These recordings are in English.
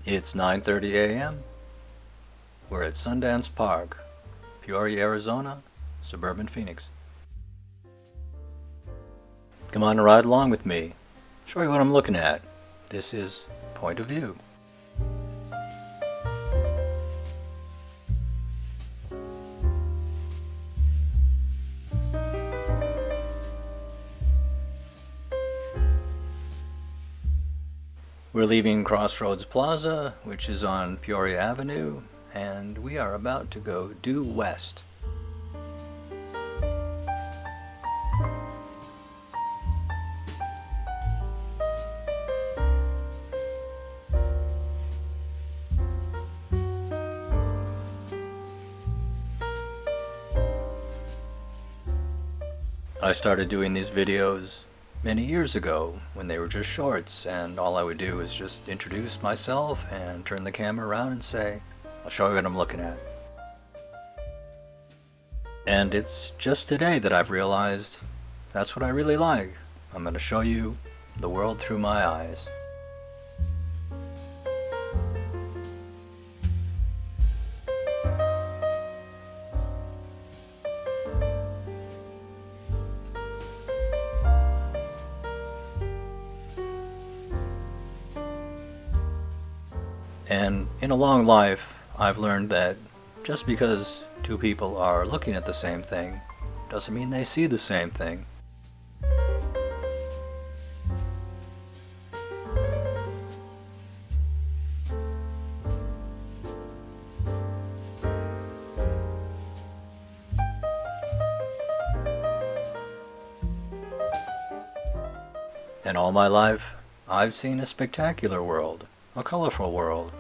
It's 9:30 a.m. We're at Sundance Park, Peoria, Arizona, suburban Phoenix. Come on and ride along with me. Show you what I'm looking at. This is Point of View. We're leaving Crossroads Plaza, which is on Peoria Avenue, and we are about to go due west. I started doing these videos many years ago when they were just shorts, and all I would do is just introduce myself and turn the camera around and say, I'll show you what I'm looking at. And it's just today that I've realized that's what I really like. I'm going to show you the world through my eyes. And in a long life, I've learned that just because two people are looking at the same thing doesn't mean they see the same thing. And all my life, I've seen a spectacular world, a colorful world,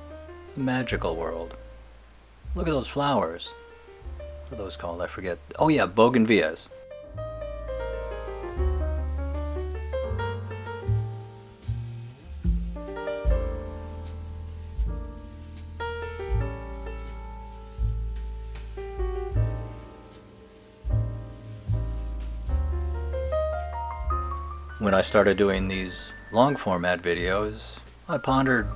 a magical world. Look at those flowers. What are those called? I forget. Oh yeah, bougainvilleas. When I started doing these long format videos, I pondered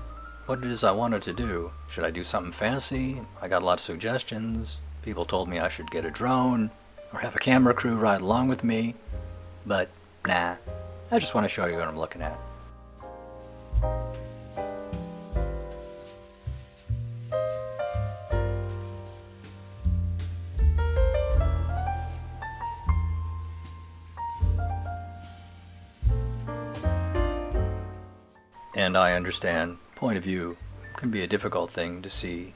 what it is I wanted to do. Should I do something fancy? I got a lot of suggestions. People told me I should get a drone or have a camera crew ride along with me. But nah, I just want to show you what I'm looking at. And I understand point of view can be a difficult thing to see.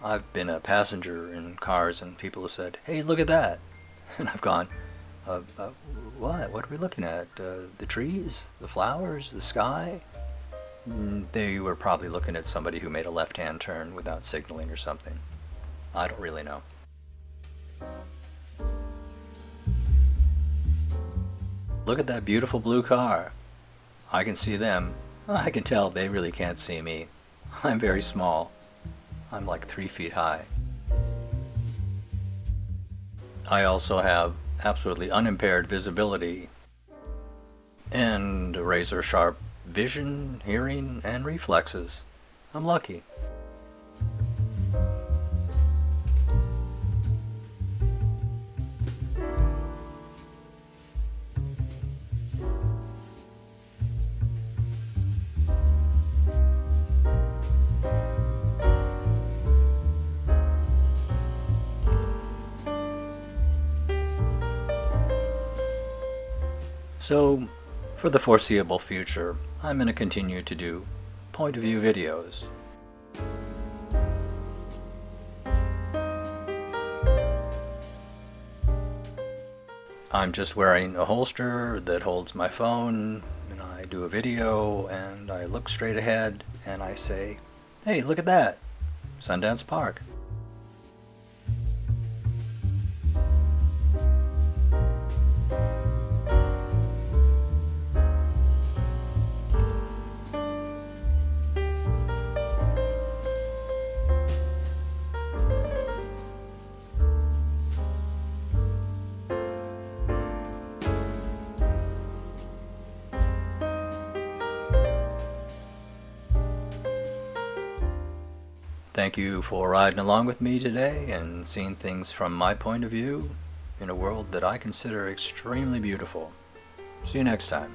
I've been a passenger in cars and people have said, hey, look at that. And I've gone, what? What are we looking at? The trees? The flowers? The sky? They were probably looking at somebody who made a left-hand turn without signaling or something. I don't really know. Look at that beautiful blue car. I can see them. I can tell they really can't see me. I'm very small. I'm like 3 feet high. I also have absolutely unimpaired visibility and razor sharp vision, hearing, and reflexes. I'm lucky. So, for the foreseeable future, I'm going to continue to do point of view videos. I'm just wearing a holster that holds my phone, and I do a video, and I look straight ahead, and I say, hey, look at that, Sundance Park. Thank you for riding along with me today and seeing things from my point of view in a world that I consider extremely beautiful. See you next time.